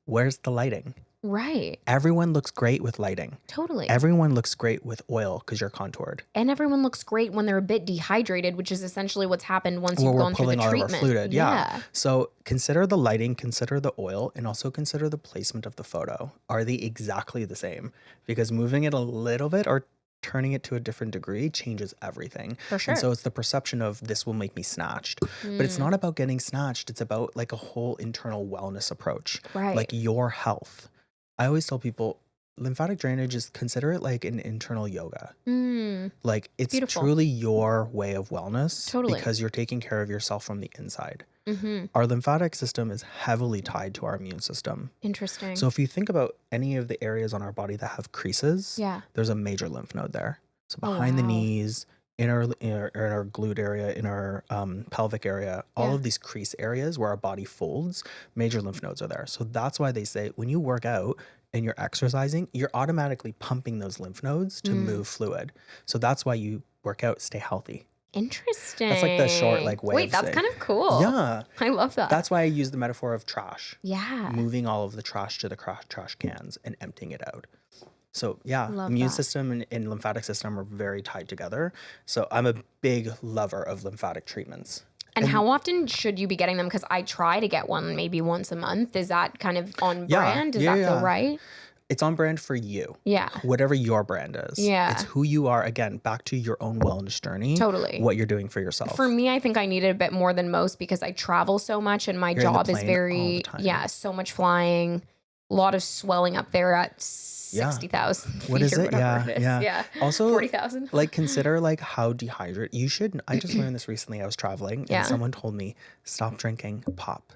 Where's the lighting? Right. Everyone looks great with lighting. Totally. Everyone looks great with oil because you're contoured. And everyone looks great when they're a bit dehydrated, which is essentially what's happened once you've gone through the treatment. We're pulling all of our fluid. Yeah. So consider the lighting, consider the oil, and also consider the placement of the photo. Are they exactly the same? Because moving it a little bit or turning it to a different degree changes everything. For sure. And so it's the perception of this will make me snatched. But it's not about getting snatched. It's about like a whole internal wellness approach. Right. Like your health. I always tell people lymphatic drainage is, consider it like an internal yoga. Like it's Beautiful. truly your way of wellness. Totally. Because you're taking care of yourself from the inside. Our lymphatic system is heavily tied to our immune system. Interesting. So if you think about any of the areas on our body that have creases, yeah. there's a major lymph node there. So behind the knees, in our glute area, in our pelvic area, all of these crease areas where our body folds, major lymph nodes are there. So that's why they say when you work out and you're exercising, you're automatically pumping those lymph nodes to move fluid. So that's why you work out, stay healthy. Interesting. That's like the short way Wait, of that's saying. kind of cool. Yeah. I love that. That's why I use the metaphor of trash. Yeah. Moving all of the trash to the trash cans and emptying it out. So yeah, Love immune that. system and lymphatic system are very tied together. So I'm a big lover of lymphatic treatments. And how often should you be getting them? Because I try to get one maybe once a month. Is that kind of on brand? Does that feel right? It's on brand for you. Yeah. Whatever your brand is. Yeah. It's who you are. Again, back to your own wellness journey. Totally. What you're doing for yourself. For me, I think I need it a bit more than most because I travel so much and my You're in the job is plane all very, the time. so much flying, a lot of swelling up there at 60,000 feet What is or it? whatever it is. Yeah. Also, 40,000. like consider like how dehydrated you should. I just learned this recently. I was traveling and someone told me stop drinking pop.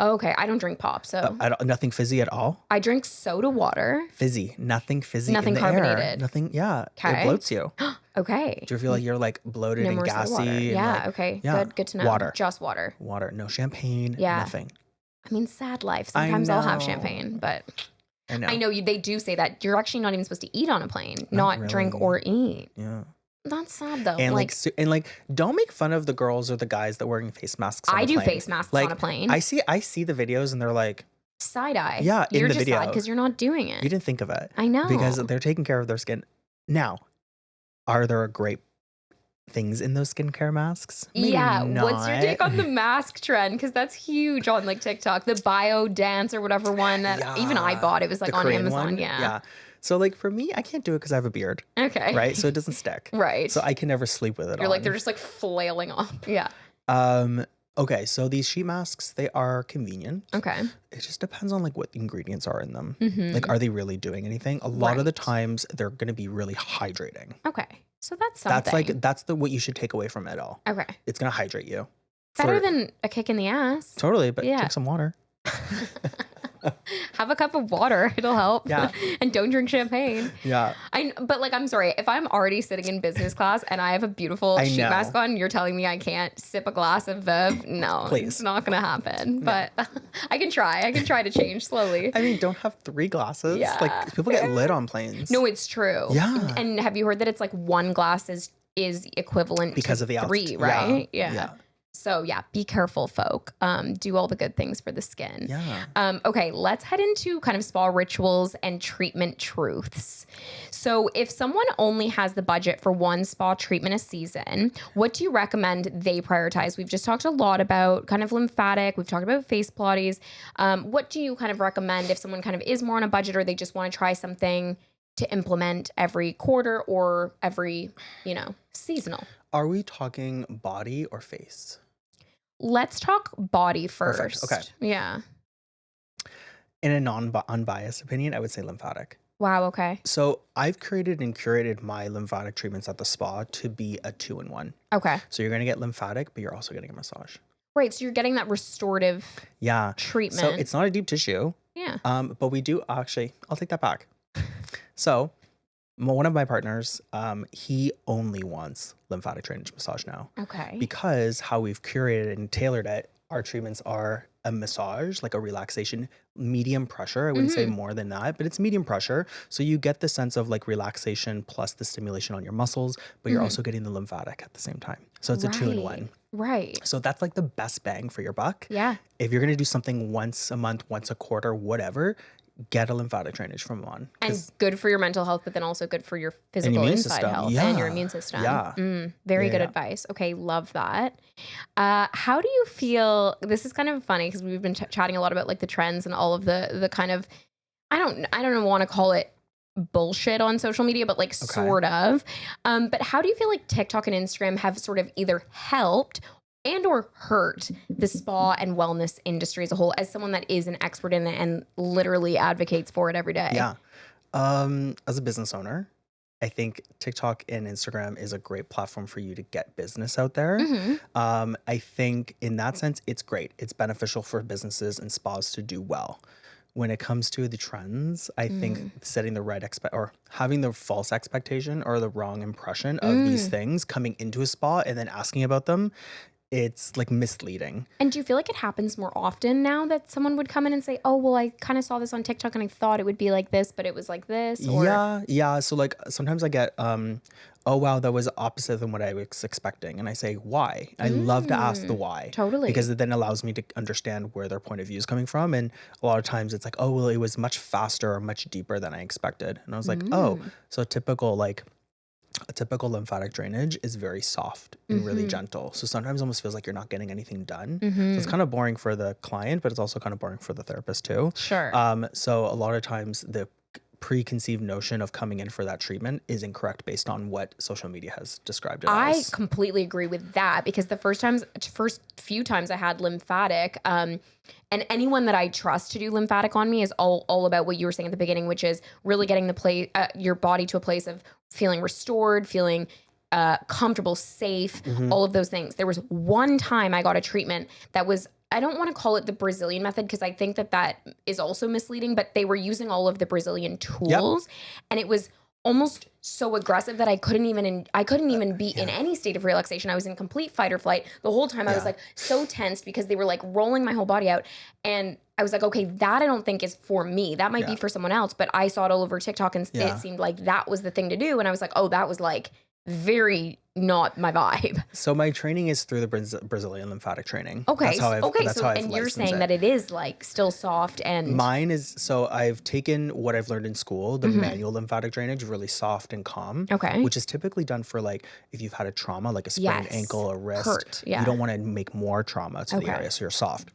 Oh, okay. I don't drink pop, so Nothing fizzy at all. I drink soda water. Fizzy, nothing fizzy. Nothing in the air. carbonated. Nothing. Yeah, it Okay. bloats you. Okay. Do you feel like you're like bloated No and more soda water. gassy? Yeah. And like, Okay. yeah. Good to know. Water. Just water. Water. No champagne. Yeah. Nothing. I mean, sad life. Sometimes I'll have know. champagne, but I know. I know they do say that you're actually not even supposed to eat on a plane, not drink really. or eat. Yeah. That's sad though. And like, don't make fun of the girls or the guys that wearing face masks. On I a do plane. face masks Like, on a plane. I see the videos and they're like, Side eye. Yeah, in you're the just video. because you're not doing it. you didn't think of it. I know. Because they're taking care of their skin. Now, are there a great things in those skincare masks. Maybe Yeah. What's your take not. on the mask trend? Because that's huge on like TikTok. The bio dance or whatever one that even I Yeah. bought. It was The like on Korean Amazon. one. Yeah. Yeah. So like for me, I can't do it because I have a beard, Okay. right? So it doesn't stick. Right. So I can never sleep with it You're like, they're on. just like flailing off. Yeah. Um, okay, so these sheet masks, they are convenient. Okay. It just depends on like what the ingredients are in them. Like, Mm-hmm. are they really doing anything? A lot of the Right. times they're going to be really hydrating. Okay. So that's That's like something. that's the what you should take away from it all. Okay. It's going to hydrate you. Better For than a kick in the ass. totally, but Yeah. drink some water. Have a cup of water. It'll help. Yeah. And don't drink champagne. Yeah, But like, I'm sorry. If I'm already sitting in business class and I have a beautiful I sheet know. mask on, you're telling me I can't sip a glass of Veuve? No, Please. it's not going to happen. But I can try. I can try to change slowly. I mean, don't have 3 glasses. Yeah, Like people get lit on planes. No, it's true. Yeah. And have you heard that it's like 1 glass is equivalent because to of the 3, altitude. right? Yeah. So yeah, be careful, folk. Do all the good things for the skin. Yeah. Okay, let's head into kind of spa rituals and treatment truths. So if someone only has the budget for one spa treatment a season, what do you recommend they prioritize? We've just talked a lot about kind of lymphatic. We've talked about face Pilates. What do you kind of recommend if someone kind of is more on a budget or they just want to try something to implement every quarter or every, seasonal? Are we talking body or face? Let's talk body Perfect. first. Okay. Yeah. In a unbiased opinion, I would say lymphatic. Wow. Okay. So I've created and curated my lymphatic treatments at the spa to be a 2-in-1. Okay. So you're going to get lymphatic, but you're also getting a massage. Right. So you're getting that restorative Yeah. treatment. So it's not a deep tissue. Yeah. But we do actually, I'll take that back. So one of my partners, he only wants lymphatic drainage massage now Okay. because how we've curated and tailored it, our treatments are a massage, like a relaxation, medium pressure. I wouldn't say more than that, but it's medium pressure. So you get the sense of like relaxation plus the stimulation on your muscles, but you're also getting the lymphatic at the same time. So it's a 2-in-1. Right. So that's like the best bang for your buck. Yeah. If you're going to do something once a month, once a quarter, whatever, get a lymphatic drainage from Aman. And good for your mental health, but then also good for your physical immune inside system. health Yeah. and your immune system. Yeah. Very Yeah, good yeah. advice. Okay. Love that. How do you feel? This is kind of funny because we've been chatting a lot about like the trends and all of the kind of, I don't want to call it bullshit on social media, but like sort of. But how do you feel like TikTok and Instagram have sort of either helped and or hurt the spa and wellness industry as a whole, as someone that is an expert in it and literally advocates for it every day? Yeah. As a business owner, I think TikTok and Instagram is a great platform for you to get business out there. I think in that sense, it's great. It's beneficial for businesses and spas to do well. When it comes to the trends, I think setting the right or having the false expectation or the wrong impression of these things coming into a spa and then asking about them, it's like misleading. And do you feel like it happens more often now that someone would come in and say, oh, well, I kind of saw this on TikTok and I thought it would be like this, but it was like this? Or Yeah. So like sometimes I get, oh wow, that was opposite than what I was expecting. And I say, why? I love to ask the why. Totally. Because it then allows me to understand where their point of view is coming from. And a lot of times it's like, oh, well, it was much faster or much deeper than I expected. And I was like, oh, so a typical lymphatic drainage is very soft and really gentle. So sometimes it almost feels like you're not getting anything done. So it's kind of boring for the client, but it's also kind of boring for the therapist too. Sure. So a lot of times the preconceived notion of coming in for that treatment is incorrect based on what social media has described it I as. completely agree with that because the first few times I had lymphatic, and anyone that I trust to do lymphatic on me is all about what you were saying at the beginning, which is really getting your body to a place of feeling restored, feeling comfortable, safe, all of those things. There was one time I got a treatment that was, I don't want to call it the Brazilian method because I think that is also misleading, but they were using all of the Brazilian tools and it was almost so aggressive that I couldn't even be in any state of relaxation. I was in complete fight or flight the whole time. I was like so tensed because they were like rolling my whole body out. And I was like, okay, that I don't think is for me. That might be for someone else, but I saw it all over TikTok and it seemed like that was the thing to do. And I was like, oh, that was like very not my vibe. So my training is through the Brazilian lymphatic training. Okay. That's how I've And you're licensed saying it. that it is like still soft and Mine is, so I've taken what I've learned in school, the manual lymphatic drainage, really soft and calm, okay. which is typically done for like if you've had a trauma, like a sprained Yes. ankle, a wrist, Hurt. Yeah. you don't want to make more trauma to the Okay. area, so you're soft.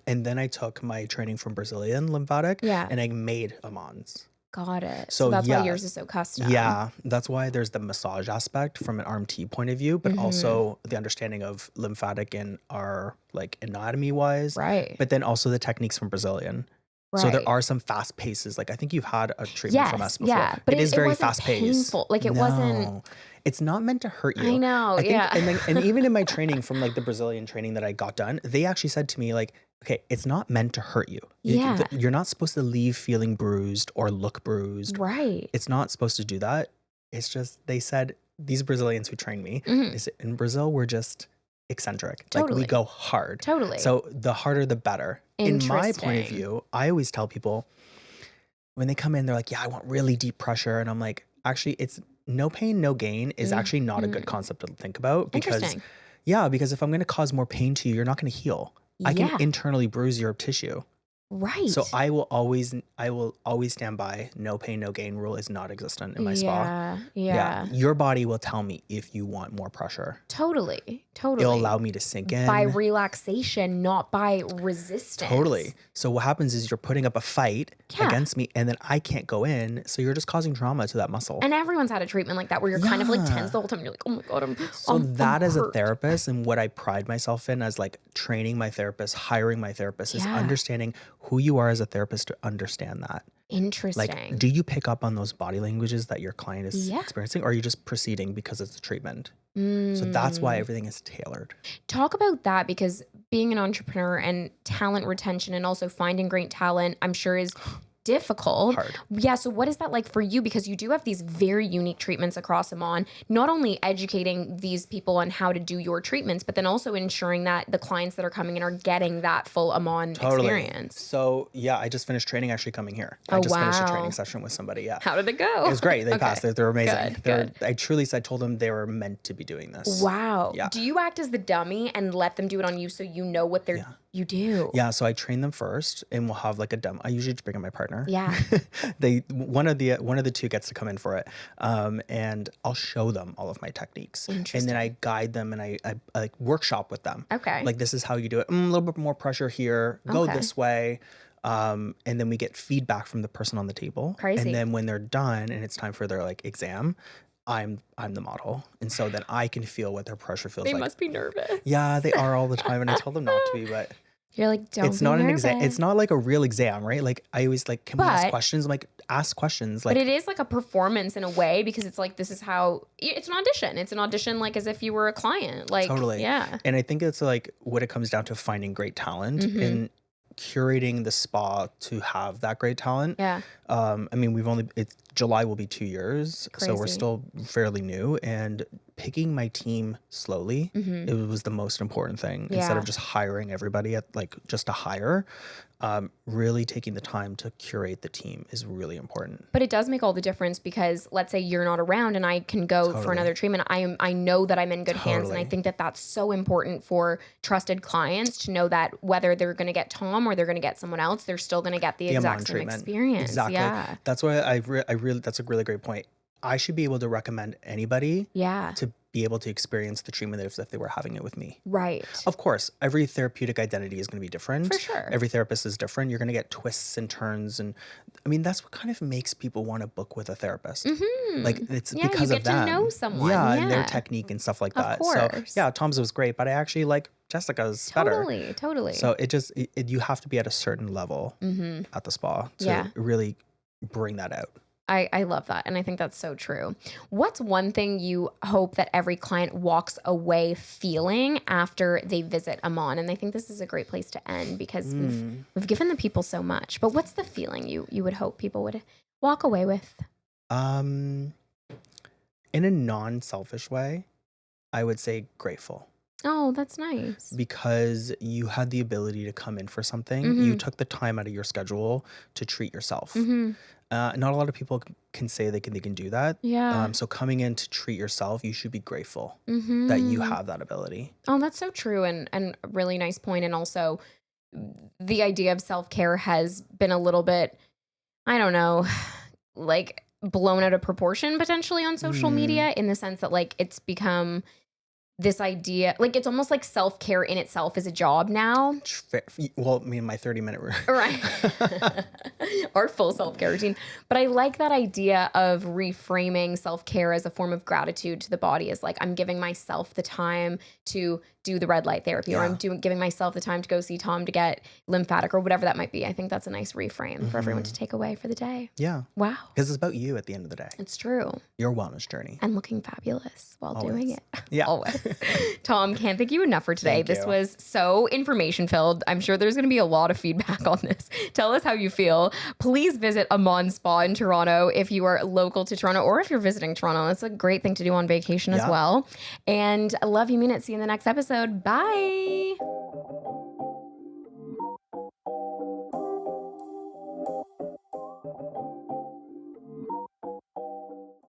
And then I took my training from Brazilian lymphatic Yeah. and I made Aman's. Got it. So that's why yeah, yours is so custom. yeah, that's why there's the massage aspect from an RMT point of view, but also the understanding of lymphatic in our like anatomy wise, Right. but then also the techniques from Brazilian. So there Right. are some fast paces. Like I think you've had a treatment from us Yes. before. Yeah. But It is it very wasn't fast paced. painful. Like it wasn't. No, it's not meant to hurt I you. know. I think, Yeah. and even in my training from like the Brazilian training that I got done, they actually said to me like, okay, it's not meant to hurt you. Yeah. You're not supposed to leave feeling bruised or look bruised. Right. It's not supposed to do that. It's just, they said, these Brazilians who trained me, Mhm. they said, in Brazil, we're just eccentric. Like Totally. we go hard. Totally. So the harder, the better. In my point of Interesting. view, I always tell people when they come in, they're like, yeah, I want really deep pressure. And I'm like, actually, it's no pain, no gain is actually not a good concept to think about because, Interesting. yeah, because if I'm going to cause more pain to you, you're not going to heal. I can Yeah. internally bruise your tissue. Right. So I will always stand by no pain, no gain rule is not existent in my spa. Yeah. Your body will tell me if you want more pressure. Totally. It'll allow me to sink in. By relaxation, not by resistance. Totally. So what happens is you're putting up a fight against me and then I can't go in. So you're just causing trauma to that muscle. And everyone's had a treatment like that where you're kind of like tense the whole time. You're like, oh my God, I'm As a hurt. therapist and what I pride myself in as like training my therapist, hiring my therapist is understanding who you are as a therapist to understand that. Interesting. Like, do you pick up on those body languages that your client is experiencing or are you just proceeding because it's a treatment? So that's why everything is tailored. Talk about that because being an entrepreneur and talent retention and also finding great talent, I'm sure is difficult. Hard. Yeah. So what is that like for you? Because you do have these very unique treatments across Aman, not only educating these people on how to do your treatments, but then also ensuring that the clients that are coming in are getting that full Aman experience. So yeah, I just finished training actually coming here. I just finished a training session with somebody. Yeah. How did it go? It was great. They passed it. They were amazing. Good. I told them they were meant to be doing this. Wow. Yeah. Do you act as the dummy and let them do it on you so you know what they're you do? Yeah, so I train them first and we'll have like a demo. I usually just bring in my partner. Yeah. One of the two gets to come in for it. And I'll show them all of my techniques. And then I guide them and I like workshop with them. Okay. Like this is how you do it. A little bit more pressure here. Go this way. And then we get feedback from the person on the table. Crazy. And then when they're done and it's time for their like exam, I'm the model. And so then I can feel what their pressure feels like. They must be nervous. Yeah, they are all the time. And I tell them not to be, but you're like, don't it's be not nervous. an exam. It's not like a real exam, right? Like I always like, can we ask questions? I'm like, ask questions. Like, but it is like a performance in a way because it's like, this is how, it's an audition. It's an audition like as if you were a client. Like, totally. Yeah. And I think it's like what it comes down to finding great talent and curating the spa to have that great talent. Yeah. I mean, July will be 2 years. So we're Crazy. still fairly new and picking my team slowly. It was the most important thing instead of just hiring everybody at like just to hire. Really taking the time to curate the team is really important. But it does make all the difference because let's say you're not around and I can go for another treatment. I know that I'm in good hands. And I think that that's so important for trusted clients to know that whether they're going to get Thom or they're going to get someone else, they're still going to get the exact same experience. Exactly. Yeah. That's why that's a really great point. I should be able to recommend anybody to be able to experience the treatment as if they were having it with me. Right. Of course, every therapeutic identity is going to be different. For sure. Every therapist is different. You're going to get twists and turns. And I mean, that's what kind of makes people want to book with a therapist. Like it's because you of get them. to know someone. Yeah, and their technique and stuff like that. course. So yeah, Tom's was great, but I actually like Jessica's better. Totally. So you have to be at a certain level at the spa to really bring that out. I love that. And I think that's so true. What's one thing you hope that every client walks away feeling after they visit Aman? And I think this is a great place to end because we've given the people so much. But what's the feeling you would hope people would walk away with? In a non-selfish way, I would say grateful. Oh, that's nice. because you had the ability to come in for something. You Mhm. took the time out of your schedule to treat yourself. Mhm. Not a lot of people can say they can do that. Yeah. So coming in to treat yourself, you should be grateful that you Mhm. have that ability. Oh, that's so true and a really nice point. And also the idea of self-care has been a little bit, I don't know, like blown out of proportion potentially on social Mm. media in the sense that like it's become this idea, like it's almost like self-care in itself is a job now. Well, me and my 30-minute Right. Our full self-care routine. But I like that idea of reframing self-care as a form of gratitude to the body as like I'm giving myself the time to do the red light therapy or I'm Yeah. giving myself the time to go see Tom to get lymphatic or whatever that might be. I think that's a nice reframe for everyone to Hmm. take away for the day. Yeah. Wow. Because it's about you at the end of the day, It's true. your wellness journey. And looking fabulous while doing Always. it. Yeah. Always. Tom, can't thank you enough for today. Thank This you. was so information filled. I'm sure there's going to be a lot of feedback on this. Tell us how you feel. Please visit Aman Spa in Toronto if you are local to Toronto or if you're visiting Toronto. That's a great thing to do on vacation as Yeah. well. And I love you, mean it. See you in the next episode. Bye.